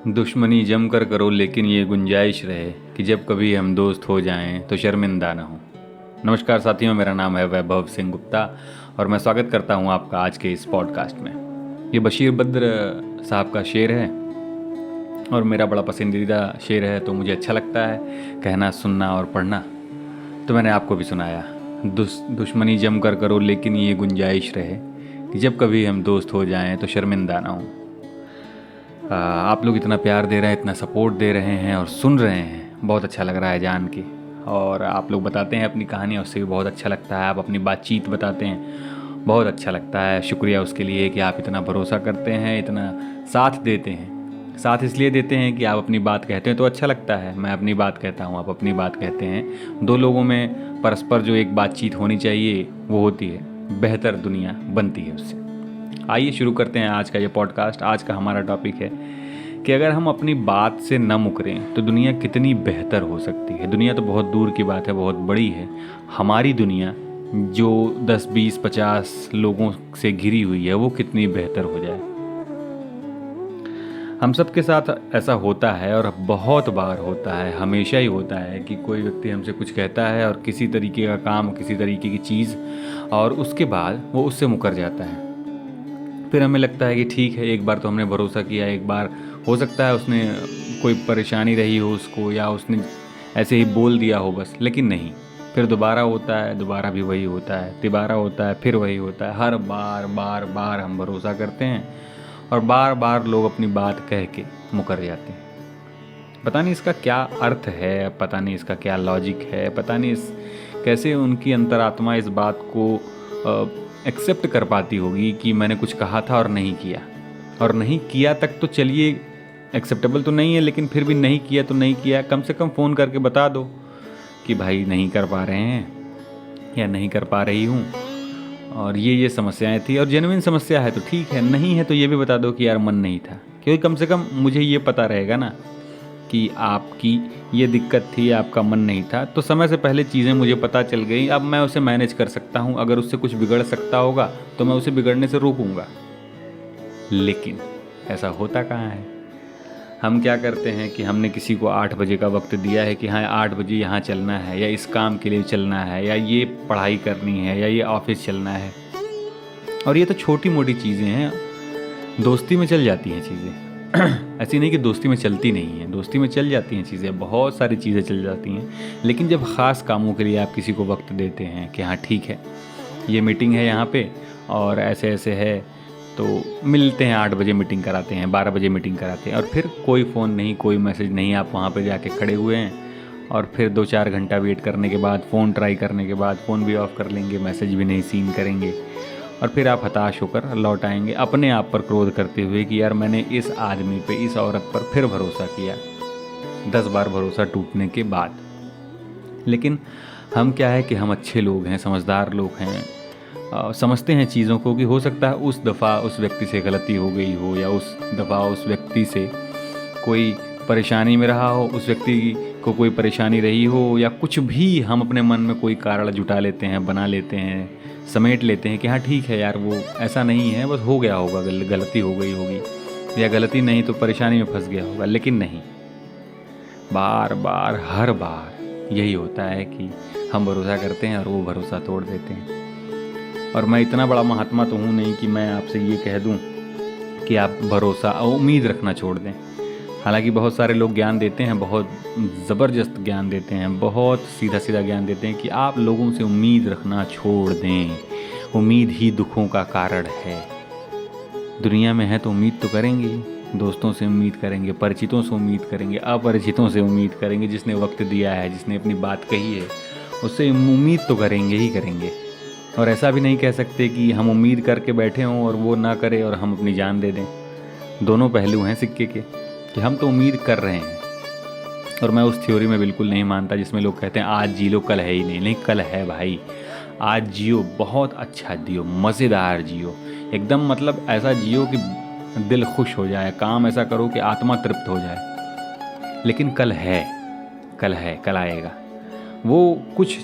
दुश्मनी जम कर करो लेकिन ये गुंजाइश रहे कि जब कभी हम दोस्त हो जाएं तो शर्मिंदा ना हो। नमस्कार साथियों, मेरा नाम है वैभव सिंह गुप्ता और मैं स्वागत करता हूं आपका आज के इस पॉडकास्ट में। ये बशीर बद्र साहब का शेर है और मेरा बड़ा पसंदीदा शेर है, तो मुझे अच्छा लगता है कहना, सुनना और पढ़ना, तो मैंने आपको भी सुनाया। दुश्मनी जम कर करो लेकिन ये गुंजाइश रहे कि जब कभी हम दोस्त हो जाएं तो शर्मिंदा ना हो। आप लोग इतना प्यार दे रहे हैं, इतना सपोर्ट दे रहे हैं और सुन रहे हैं, बहुत अच्छा लग रहा है जान के। और आप लोग बताते हैं अपनी कहानियाँ, उससे भी बहुत अच्छा लगता है। आप अपनी बातचीत बताते हैं, बहुत अच्छा लगता है। शुक्रिया उसके लिए कि आप इतना भरोसा करते हैं, इतना साथ देते हैं। साथ इसलिए देते हैं कि आप अपनी बात कहते हैं तो अच्छा लगता है। मैं अपनी बात कहता हूँ, आप अपनी बात कहते हैं। दो लोगों में परस्पर जो एक बातचीत होनी चाहिए वो होती है, बेहतर दुनिया बनती है उससे। आइए शुरू करते हैं आज का ये पॉडकास्ट। आज का हमारा टॉपिक है कि अगर हम अपनी बात से न मुकरें तो दुनिया कितनी बेहतर हो सकती है। दुनिया तो बहुत दूर की बात है, बहुत बड़ी है। हमारी दुनिया जो 10, 20, 50 लोगों से घिरी हुई है वो कितनी बेहतर हो जाए। हम सब के साथ ऐसा होता है और बहुत बार होता है, हमेशा ही होता है कि कोई व्यक्ति हमसे कुछ कहता है और किसी तरीके का काम, किसी तरीके की चीज़, और उसके बाद वो उससे मुकर जाता है। फिर हमें लगता है कि ठीक है, एक बार तो हमने भरोसा किया, एक बार हो सकता है उसने कोई परेशानी रही हो उसको, या उसने ऐसे ही बोल दिया हो बस, लेकिन नहीं। फिर दोबारा होता है, दोबारा भी वही होता है, तिबारा होता है, फिर वही होता है। हर बार बार बार हम भरोसा करते हैं और बार बार लोग अपनी बात कह के मुकर जाते हैं। पता नहीं इसका क्या अर्थ है, पता नहीं इसका क्या लॉजिक है, पता नहीं कैसे उनकी अंतरात्मा इस बात को एक्सेप्ट कर पाती होगी कि मैंने कुछ कहा था और नहीं किया। और नहीं किया तक तो चलिए एक्सेप्टेबल तो नहीं है, लेकिन फिर भी नहीं किया तो नहीं किया। कम से कम फ़ोन करके बता दो कि भाई नहीं कर पा रहे हैं या नहीं कर पा रही हूँ और ये समस्याएं थी, और जेन्युइन समस्या है तो ठीक है, नहीं है तो ये भी बता दो कि यार मन नहीं था। क्योंकि कम से कम मुझे ये पता रहेगा ना कि आपकी ये दिक्कत थी, आपका मन नहीं था, तो समय से पहले चीज़ें मुझे पता चल गई। अब मैं उसे मैनेज कर सकता हूँ। अगर उससे कुछ बिगड़ सकता होगा तो मैं उसे बिगड़ने से रोकूंगा। लेकिन ऐसा होता कहाँ है? हम क्या करते हैं कि हमने किसी को 8 बजे का वक्त दिया है कि हाँ 8 बजे यहाँ चलना है, या इस काम के लिए चलना है, या ये पढ़ाई करनी है, या ये ऑफिस चलना है। और ये तो छोटी मोटी चीज़ें हैं, दोस्ती में चल जाती हैं चीज़ें। ऐसी नहीं कि दोस्ती में चलती नहीं है, दोस्ती में चल जाती हैं चीज़ें, बहुत सारी चीज़ें चल जाती हैं। लेकिन जब ख़ास कामों के लिए आप किसी को वक्त देते हैं कि हाँ ठीक है, ये मीटिंग है यहाँ पे और ऐसे ऐसे है, तो मिलते हैं, 8 बजे मीटिंग कराते हैं, 12 बजे मीटिंग कराते हैं, और फिर कोई फ़ोन नहीं, कोई मैसेज नहीं। आप वहाँ पे जाके खड़े हुए हैं और फिर 2-4 घंटा वेट करने के बाद, फ़ोन ट्राई करने के बाद, फ़ोन भी ऑफ़ कर लेंगे, मैसेज भी नहीं सीन करेंगे, और फिर आप हताश होकर लौट आएंगे अपने आप पर क्रोध करते हुए कि यार मैंने इस आदमी पे, इस औरत पर फिर भरोसा किया 10 बार भरोसा टूटने के बाद। लेकिन हम क्या है कि हम अच्छे लोग हैं, समझदार लोग हैं, समझते हैं चीज़ों को कि हो सकता है उस दफ़ा उस व्यक्ति से गलती हो गई हो, या उस दफ़ा उस व्यक्ति से कोई परेशानी में रहा हो, उस व्यक्ति को कोई परेशानी रही हो, या कुछ भी हम अपने मन में कोई कारण जुटा लेते हैं, बना लेते हैं, समेट लेते हैं कि हाँ ठीक है यार वो ऐसा नहीं है, बस हो गया होगा, गलती हो गई होगी, या गलती नहीं तो परेशानी में फंस गया होगा। लेकिन नहीं, बार बार हर बार यही होता है कि हम भरोसा करते हैं और वो भरोसा तोड़ देते हैं। और मैं इतना बड़ा महात्मा तो हूँ नहीं कि मैं आपसे ये कह दूँ कि आप भरोसा और उम्मीद रखना छोड़ दें। हालांकि बहुत सारे लोग ज्ञान देते हैं, बहुत ज़बरदस्त ज्ञान देते हैं, बहुत सीधा सीधा ज्ञान देते हैं कि आप लोगों से उम्मीद रखना छोड़ दें। उम्मीद ही दुखों का कारण है। दुनिया में है तो उम्मीद तो करेंगे, दोस्तों से उम्मीद करेंगे, परिचितों से उम्मीद करेंगे, अपरिचितों से उम्मीद करेंगे। जिसने वक्त दिया है, जिसने अपनी बात कही है, उससे उम्मीद तो करेंगे ही करेंगे। और ऐसा भी नहीं कह सकते कि हम उम्मीद करके बैठे हों और वो ना करे और हम अपनी जान दे दें। दोनों पहलू हैं सिक्के के, कि हम तो उम्मीद कर रहे हैं। और मैं उस थ्योरी में बिल्कुल नहीं मानता जिसमें लोग कहते हैं आज जी लो कल है ही नहीं। नहीं, कल है भाई, आज जियो, बहुत अच्छा जियो, मज़ेदार जियो, एकदम मतलब ऐसा जियो कि दिल खुश हो जाए, काम ऐसा करो कि आत्मा तृप्त हो जाए। लेकिन कल है, कल है, कल आएगा। वो कुछ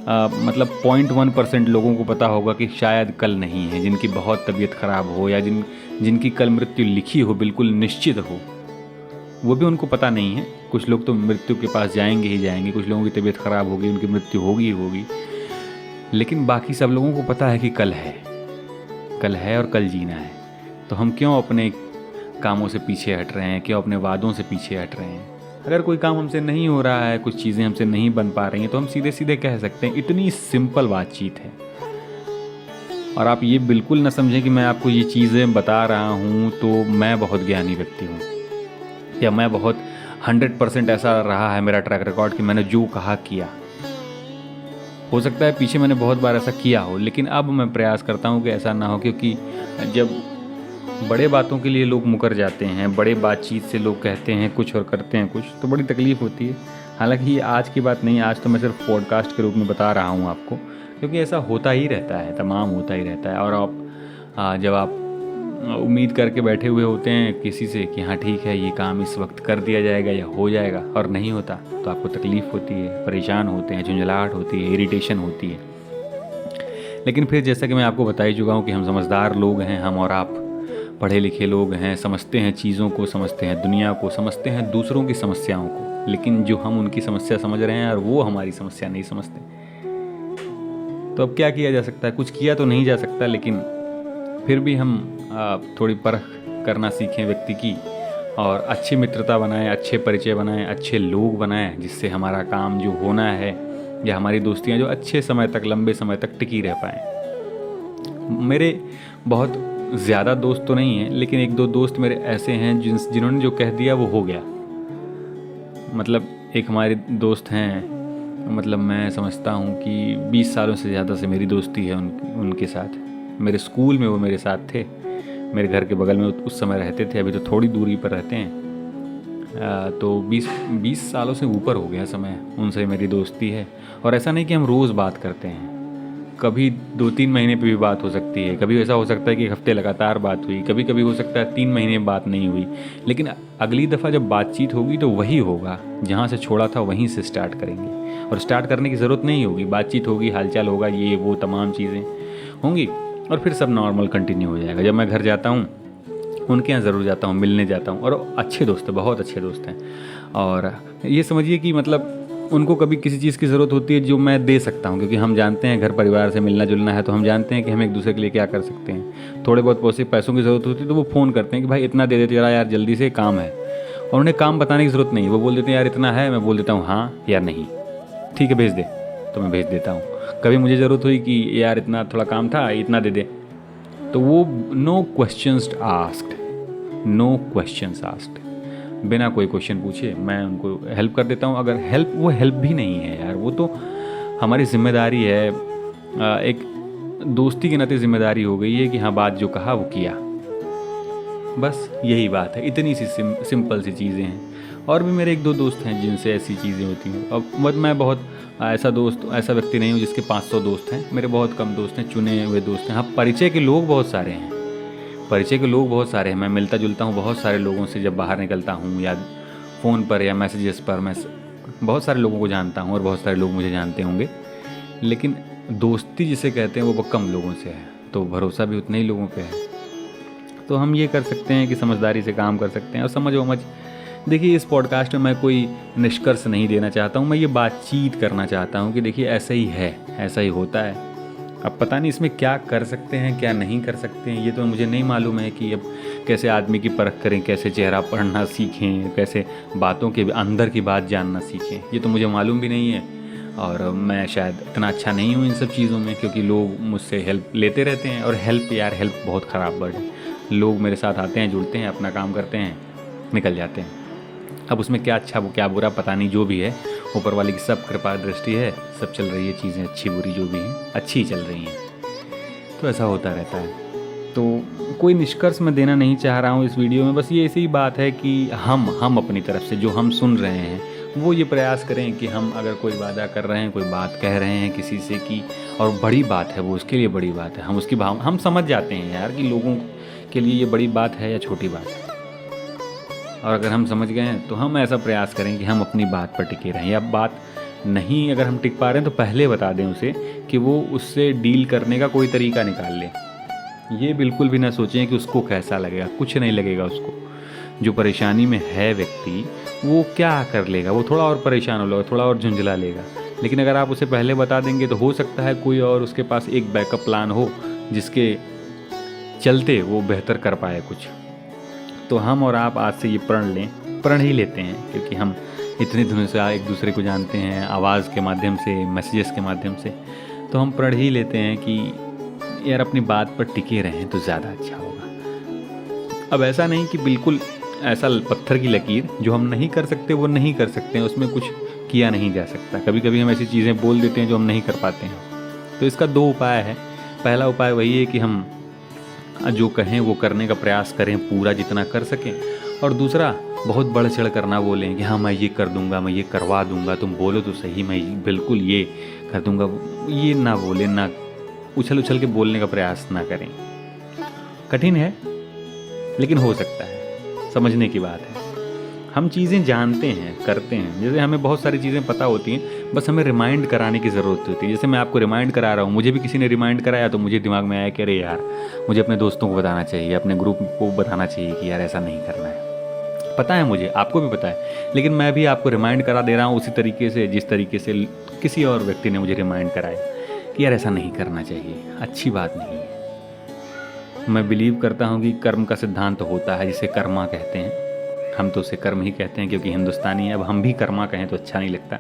मतलब 0.1% लोगों को पता होगा कि शायद कल नहीं है, जिनकी बहुत तबीयत ख़राब हो, या जिनकी कल मृत्यु लिखी हो, बिल्कुल निश्चित हो। वो भी उनको पता नहीं है। कुछ लोग तो मृत्यु के पास जाएंगे ही जाएंगे, कुछ लोगों की तबीयत ख़राब होगी, उनकी मृत्यु होगी ही होगी, लेकिन बाकी सब लोगों को पता है कि कल है और कल जीना है। तो हम क्यों अपने कामों से पीछे हट रहे हैं, क्यों अपने वादों से पीछे हट रहे हैं? अगर कोई काम हमसे नहीं हो रहा है, कुछ चीज़ें हमसे नहीं बन पा रही हैं, तो हम सीधे सीधे कह सकते हैं। इतनी सिंपल बातचीत है। और आप ये बिल्कुल ना समझें कि मैं आपको ये चीज़ें बता रहा हूँ तो मैं बहुत ज्ञानी व्यक्ति हूँ, या मैं बहुत 100% ऐसा रहा है मेरा ट्रैक रिकॉर्ड कि मैंने जो कहा किया। हो सकता है पीछे मैंने बहुत बार ऐसा किया हो, लेकिन अब मैं प्रयास करता हूँ कि ऐसा ना हो, क्योंकि जब बड़े बातों के लिए लोग मुकर जाते हैं, बड़े बातचीत से लोग कहते हैं कुछ और करते हैं कुछ, तो बड़ी तकलीफ़ होती है। हालांकि ये आज की बात नहीं, आज तो मैं सिर्फ पॉडकास्ट के रूप में बता रहा हूँ आपको, क्योंकि ऐसा होता ही रहता है, तमाम होता ही रहता है। और आप जब आप उम्मीद करके बैठे हुए होते हैं किसी से कि हाँ ठीक है ये काम इस वक्त कर दिया जाएगा या हो जाएगा, और नहीं होता, तो आपको तकलीफ़ होती है, परेशान होते हैं, झुंझलाहट होती है, इरिटेशन होती है। लेकिन फिर जैसा कि मैं आपको बता ही चुका हूँ कि हम समझदार लोग हैं, हम और आप पढ़े लिखे लोग हैं, समझते हैं चीज़ों को, समझते हैं दुनिया को, समझते हैं दूसरों की समस्याओं को। लेकिन जो हम उनकी समस्या समझ रहे हैं और वो हमारी समस्या नहीं समझते, तो अब क्या किया जा सकता है? कुछ किया तो नहीं जा सकता, लेकिन फिर भी हम थोड़ी परख करना सीखें व्यक्ति की, और अच्छी मित्रता बनाएं, अच्छे परिचय बनाएं, अच्छे लोग बनाएं, जिससे हमारा काम जो होना है या हमारी दोस्तियां जो अच्छे समय तक, लंबे समय तक टिकी रह पाएं। मेरे बहुत ज़्यादा दोस्त तो नहीं हैं, लेकिन एक दो दोस्त मेरे ऐसे हैं जिन्होंने जो कह दिया वो हो गया। मतलब एक हमारे दोस्त हैं, मतलब मैं समझता हूँ कि 20 सालों से ज़्यादा से मेरी दोस्ती है उनके साथ। मेरे स्कूल में वो मेरे साथ थे, मेरे घर के बगल में उस समय रहते थे, अभी तो थोड़ी दूरी पर रहते हैं। तो 20 सालों से ऊपर हो गया समय उनसे मेरी दोस्ती है। और ऐसा नहीं कि हम रोज़ बात करते हैं, कभी 2-3 महीने पे भी बात हो सकती है, कभी ऐसा हो सकता है कि 1 हफ्ते लगातार बात हुई, कभी कभी हो सकता है 3 महीने बात नहीं हुई। लेकिन अगली दफ़ा जब बातचीत होगी तो वही होगा जहाँ से छोड़ा था, वहीं से स्टार्ट करेंगे। और स्टार्ट करने की ज़रूरत नहीं होगी, बातचीत होगी, हालचाल होगा, ये वो तमाम चीज़ें होंगी, और फिर सब नॉर्मल कंटिन्यू हो जाएगा। जब मैं घर जाता हूँ, उनके यहाँ ज़रूर जाता हूँ, मिलने जाता हूँ, और अच्छे दोस्त हैं, बहुत अच्छे दोस्त हैं। और ये समझिए कि मतलब उनको कभी किसी चीज़ की ज़रूरत होती है जो मैं दे सकता हूँ, क्योंकि हम जानते हैं घर परिवार से मिलना जुलना है, तो हम जानते हैं कि हम एक दूसरे के लिए क्या कर सकते हैं। थोड़े बहुत पैसों की ज़रूरत होती है तो वो फ़ोन करते हैं कि भाई इतना दे देते जरा यार, जल्दी से काम है। और उन्हें काम बताने की ज़रूरत नहीं, वो बोल देते हैं यार इतना है, मैं बोल देता हूँ हाँ या नहीं, ठीक है भेज दे, तो मैं भेज देता हूँ। कभी मुझे ज़रूरत हुई कि यार इतना थोड़ा काम था, इतना दे दे, तो वो नो क्वेश्चंस आस्क्ड, बिना कोई क्वेश्चन पूछे मैं उनको हेल्प कर देता हूँ। अगर वो हेल्प भी नहीं है यार, वो तो हमारी जिम्मेदारी है, एक दोस्ती के नाते जिम्मेदारी हो गई है कि हाँ बात जो कहा वो किया, बस यही बात है। इतनी सी सिंपल सी चीज़ें हैं। और भी मेरे 1-2 दोस्त हैं जिनसे ऐसी चीज़ें होती हैं। अब मैं बहुत ऐसा व्यक्ति नहीं हूँ जिसके 500 दोस्त हैं, मेरे बहुत कम दोस्त हैं, चुने हुए दोस्त हैं। हाँ, परिचय के लोग बहुत सारे हैं, मैं मिलता जुलता हूँ बहुत सारे लोगों से, जब बाहर निकलता हूँ या फ़ोन पर या मैसेजेस पर, मैं बहुत सारे लोगों को जानता हूँ और बहुत सारे लोग मुझे जानते होंगे। लेकिन दोस्ती जिसे कहते हैं वो कम लोगों से है, तो भरोसा भी उतने ही लोगों पे है। तो हम ये कर सकते हैं कि समझदारी से काम कर सकते हैं और समझ देखिए, इस पॉडकास्ट में मैं कोई निष्कर्ष नहीं देना चाहता हूँ, मैं ये बातचीत करना चाहता हूँ कि देखिए ऐसा ही है, ऐसा ही होता है। अब पता नहीं इसमें क्या कर सकते हैं, क्या नहीं कर सकते हैं, ये तो मुझे नहीं मालूम है कि अब कैसे आदमी की परख करें, कैसे चेहरा पढ़ना सीखें, कैसे बातों के अंदर की बात जानना सीखें, ये तो मुझे मालूम भी नहीं है। और मैं शायद इतना अच्छा नहीं हूँ इन सब चीज़ों में, क्योंकि लोग मुझसे हेल्प लेते रहते हैं। और हेल्प बहुत ख़राब वर्ड है। लोग मेरे साथ आते हैं, जुड़ते हैं, अपना काम करते हैं, निकल जाते हैं। अब उसमें क्या अच्छा वो क्या बुरा पता नहीं, जो भी है ऊपर वाले की सब कृपा दृष्टि है, सब चल रही है, चीज़ें अच्छी बुरी जो भी हैं अच्छी चल रही हैं। तो ऐसा होता रहता है। तो कोई निष्कर्ष मैं देना नहीं चाह रहा हूँ इस वीडियो में, बस ये ऐसी ही बात है कि हम अपनी तरफ से जो हम सुन रहे हैं वो ये प्रयास करें कि हम अगर कोई वादा कर रहे हैं, कोई बात कह रहे हैं किसी से कि, और बड़ी बात है वो, उसके लिए बड़ी बात है, हम उसकी भाव हम समझ जाते हैं यार कि लोगों के लिए ये बड़ी बात है या छोटी बात है। और अगर हम समझ गए हैं तो हम ऐसा प्रयास करें कि हम अपनी बात पर टिके रहें, या बात नहीं अगर हम टिक पा रहे हैं तो पहले बता दें उसे कि वो उससे डील करने का कोई तरीका निकाल ले। ये बिल्कुल भी ना सोचें कि उसको कैसा लगेगा, कुछ नहीं लगेगा उसको। जो परेशानी में है व्यक्ति, वो क्या कर लेगा, वो थोड़ा और परेशान हो लेगा, थोड़ा और झुंझला लेगा। लेकिन अगर आप उसे पहले बता देंगे तो हो सकता है कोई और उसके पास एक बैकअप प्लान हो जिसके चलते वो बेहतर कर पाए कुछ। तो हम और आप आज से ये प्रण ही लेते हैं, क्योंकि हम इतने दिनों से एक दूसरे को जानते हैं, आवाज़ के माध्यम से, मैसेजेस के माध्यम से। तो हम प्रण ही लेते हैं कि यार अपनी बात पर टिके रहें तो ज़्यादा अच्छा होगा। अब ऐसा नहीं कि बिल्कुल ऐसा पत्थर की लकीर, जो हम नहीं कर सकते वो नहीं कर सकते हैं, उसमें कुछ किया नहीं जा सकता। कभी कभी हम ऐसी चीज़ें बोल देते हैं जो हम नहीं कर पाते हैं। तो इसका 2 उपाय है। पहला उपाय वही है कि हम जो कहें वो करने का प्रयास करें, पूरा जितना कर सकें। और दूसरा, बहुत बढ़ चढ़ कर ना बोलें कि हाँ मैं ये कर दूंगा, मैं ये करवा दूंगा, तुम बोलो तो सही, मैं बिल्कुल ये कर दूंगा। ये ना बोलें, ना उछल उछल के बोलने का प्रयास ना करें। कठिन है लेकिन हो सकता है, समझने की बात है। हम चीज़ें जानते हैं, करते हैं। जैसे हमें बहुत सारी चीज़ें पता होती हैं, बस हमें रिमाइंड कराने की ज़रूरत होती है। जैसे मैं आपको रिमाइंड करा रहा हूँ, मुझे भी किसी ने रिमाइंड कराया तो मुझे दिमाग में आया कि अरे यार, मुझे अपने दोस्तों को बताना चाहिए, अपने ग्रुप को बताना चाहिए कि यार ऐसा नहीं करना है। पता है मुझे, आपको भी पता है, लेकिन मैं भी आपको रिमाइंड करा दे रहा हूँ उसी तरीके से जिस तरीके से किसी और व्यक्ति ने मुझे रिमाइंड कराया कि यार ऐसा नहीं करना चाहिए, अच्छी बात नहीं है। मैं बिलीव करता हूँ कि कर्म का सिद्धांत होता है, जिसे कर्मा कहते हैं। हम तो उसे कर्म ही कहते हैं क्योंकि हिंदुस्तानी है। अब हम भी कर्मा कहें तो अच्छा नहीं लगता,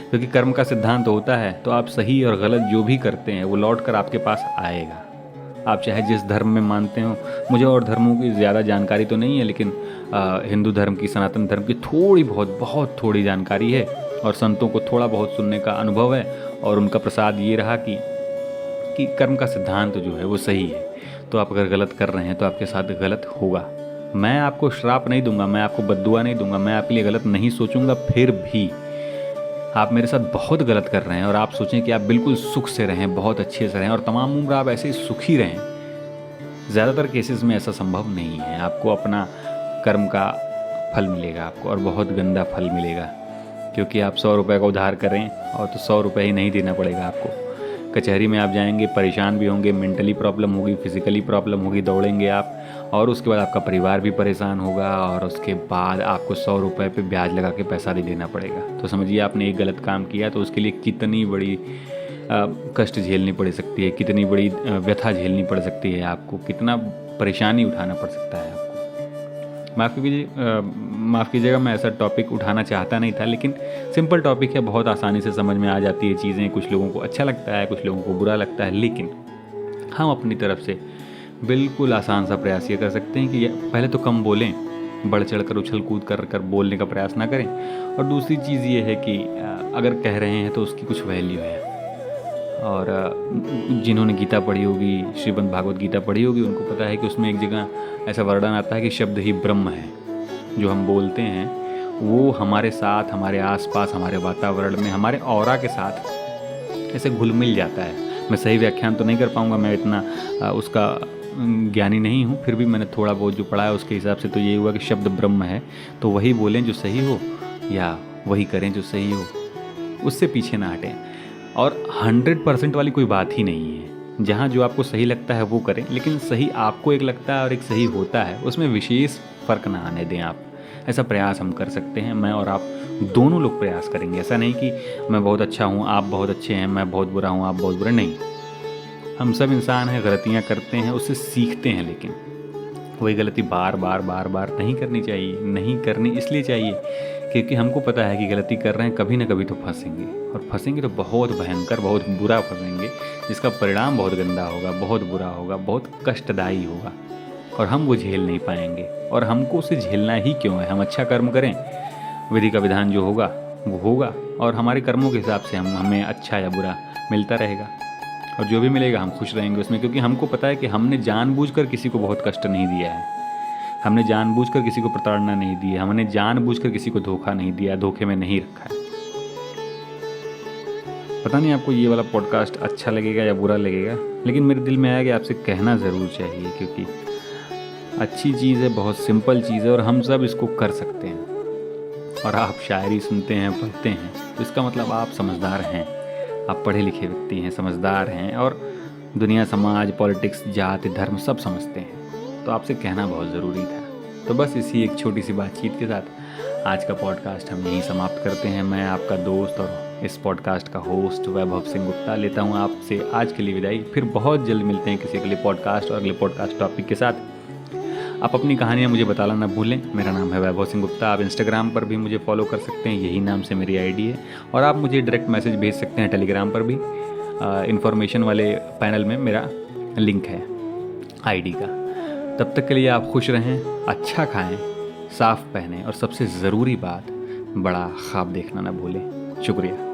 क्योंकि कर्म का सिद्धांत होता है तो आप सही और गलत जो भी करते हैं वो लौट कर आपके पास आएगा। आप चाहे जिस धर्म में मानते हो, मुझे और धर्मों की ज़्यादा जानकारी तो नहीं है, लेकिन हिंदू धर्म की, सनातन धर्म की थोड़ी बहुत थोड़ी जानकारी है, और संतों को थोड़ा बहुत सुनने का अनुभव है। और उनका प्रसाद ये रहा कि कर्म का सिद्धांत जो है वो सही है। तो आप अगर गलत कर रहे हैं तो आपके साथ गलत होगा। मैं आपको श्राप नहीं दूंगा, मैं आपको बद्दुआ नहीं दूंगा, मैं आपके लिए गलत नहीं सोचूंगा। फिर भी आप मेरे साथ बहुत गलत कर रहे हैं और आप सोचें कि आप बिल्कुल सुख से रहें, बहुत अच्छे से रहें और तमाम उम्र आप ऐसे ही सुखी रहें, ज़्यादातर केसेस में ऐसा संभव नहीं है। आपको अपना कर्म का फल मिलेगा आपको, और बहुत गंदा फल मिलेगा, क्योंकि आप 100 रुपये का उधार करें और तो 100 रुपये ही नहीं देना पड़ेगा आपको। कचहरी में आप जाएंगे, परेशान भी होंगे, मेंटली प्रॉब्लम होगी, फिजिकली प्रॉब्लम होगी, दौड़ेंगे आप, और उसके बाद आपका परिवार भी परेशान होगा, और उसके बाद आपको 100 रुपये पे ब्याज लगा के पैसा भी देना पड़ेगा। तो समझिए आपने एक गलत काम किया तो उसके लिए कितनी बड़ी कष्ट झेलनी पड़ सकती है, कितनी बड़ी व्यथा झेलनी पड़ सकती है आपको, कितना परेशानी उठाना पड़ सकता है आपको। माफ़ कीजिएगा, मैं ऐसा टॉपिक उठाना चाहता नहीं था, लेकिन सिंपल टॉपिक है, बहुत आसानी से समझ में आ जाती है चीज़ें। कुछ लोगों को अच्छा लगता है, कुछ लोगों को बुरा लगता है, लेकिन हम अपनी तरफ से बिल्कुल आसान सा प्रयास ये कर सकते हैं कि पहले तो कम बोलें, बढ़ चढ़ कर उछल कूद कर बोलने का प्रयास ना करें। और दूसरी चीज़ ये है कि अगर कह रहे हैं तो उसकी कुछ वैल्यू है। और जिन्होंने गीता पढ़ी होगी, श्रीमद् भागवत गीता पढ़ी होगी, उनको पता है कि उसमें एक जगह ऐसा वर्णन आता है कि शब्द ही ब्रह्म है। जो हम बोलते हैं वो हमारे साथ, हमारे आसपास, हमारे वातावरण में, हमारे ऑरा के साथ ऐसे घुल मिल जाता है। मैं सही व्याख्यान तो नहीं कर पाऊँगा, मैं इतना उसका ज्ञानी नहीं हूँ, फिर भी मैंने थोड़ा बहुत जो पढ़ा है उसके हिसाब से तो ये हुआ कि शब्द ब्रह्म है। तो वही बोलें जो सही हो, या वही करें जो सही हो, उससे पीछे ना हटें। और 100% वाली कोई बात ही नहीं है। जहाँ जो आपको सही लगता है वो करें, लेकिन सही आपको एक लगता है और एक सही होता है, उसमें विशेष फ़र्क ना आने दें आप। ऐसा प्रयास हम कर सकते हैं, मैं और आप दोनों लोग प्रयास करेंगे। ऐसा नहीं कि मैं बहुत अच्छा हूँ, आप बहुत अच्छे हैं, मैं बहुत बुरा हूँ, आप बहुत बुरा, नहीं। हम सब इंसान हैं, गलतियाँ करते हैं, उससे सीखते हैं, लेकिन वही गलती बार बार नहीं करनी चाहिए। नहीं करनी इसलिए चाहिए क्योंकि हमको पता है कि गलती कर रहे हैं, कभी ना कभी तो फंसेंगे, और फंसेंगे तो बहुत भयंकर, बहुत बुरा फंसेंगे, जिसका परिणाम बहुत गंदा होगा, बहुत बुरा होगा, बहुत कष्टदायी होगा, और हम वो झेल नहीं पाएंगे। और हमको उसे झेलना ही क्यों है? हम अच्छा कर्म करें, विधि का विधान जो होगा वो होगा, और हमारे कर्मों के हिसाब से हमें अच्छा या बुरा मिलता रहेगा, और जो भी मिलेगा हम खुश रहेंगे उसमें, क्योंकि हमको पता है कि हमने जानबूझकर किसी को बहुत कष्ट नहीं दिया है, हमने जानबूझकर किसी को प्रताड़ना नहीं दी है, हमने जानबूझकर किसी को धोखा नहीं दिया, धोखे में नहीं रखा है। पता नहीं आपको ये वाला पॉडकास्ट अच्छा लगेगा या बुरा लगेगा, लेकिन मेरे दिल में आया कि आपसे कहना ज़रूर चाहिए, क्योंकि अच्छी चीज़ है, बहुत सिंपल चीज़ है, और हम सब इसको कर सकते हैं। और आप शायरी सुनते हैं, पढ़ते हैं, तो इसका मतलब आप समझदार हैं, आप पढ़े लिखे व्यक्ति हैं, समझदार हैं, और दुनिया, समाज, पॉलिटिक्स, जाति, धर्म सब समझते हैं। तो आपसे कहना बहुत ज़रूरी था। तो बस इसी एक छोटी सी बातचीत के साथ आज का पॉडकास्ट हम यहीं समाप्त करते हैं। मैं आपका दोस्त और इस पॉडकास्ट का होस्ट वैभव सिंह गुप्ता लेता हूँ आपसे आज के लिए विदाई। फिर बहुत जल्द मिलते हैं किसी अगले पॉडकास्ट और अगले पॉडकास्ट टॉपिक के साथ। आप अपनी कहानियाँ मुझे बताना ना भूलें। मेरा नाम है वैभव सिंह गुप्ता। आप इंस्टाग्राम पर भी मुझे फॉलो कर सकते हैं, यही नाम से मेरी आईडी है। और आप मुझे डायरेक्ट मैसेज भेज सकते हैं टेलीग्राम पर भी। इन्फॉर्मेशन वाले पैनल में मेरा लिंक है आईडी का। तब तक के लिए आप खुश रहें, अच्छा खाएं, साफ़ पहनें और सबसे ज़रूरी बात, बड़ा ख्वाब देखना ना भूलें। शुक्रिया।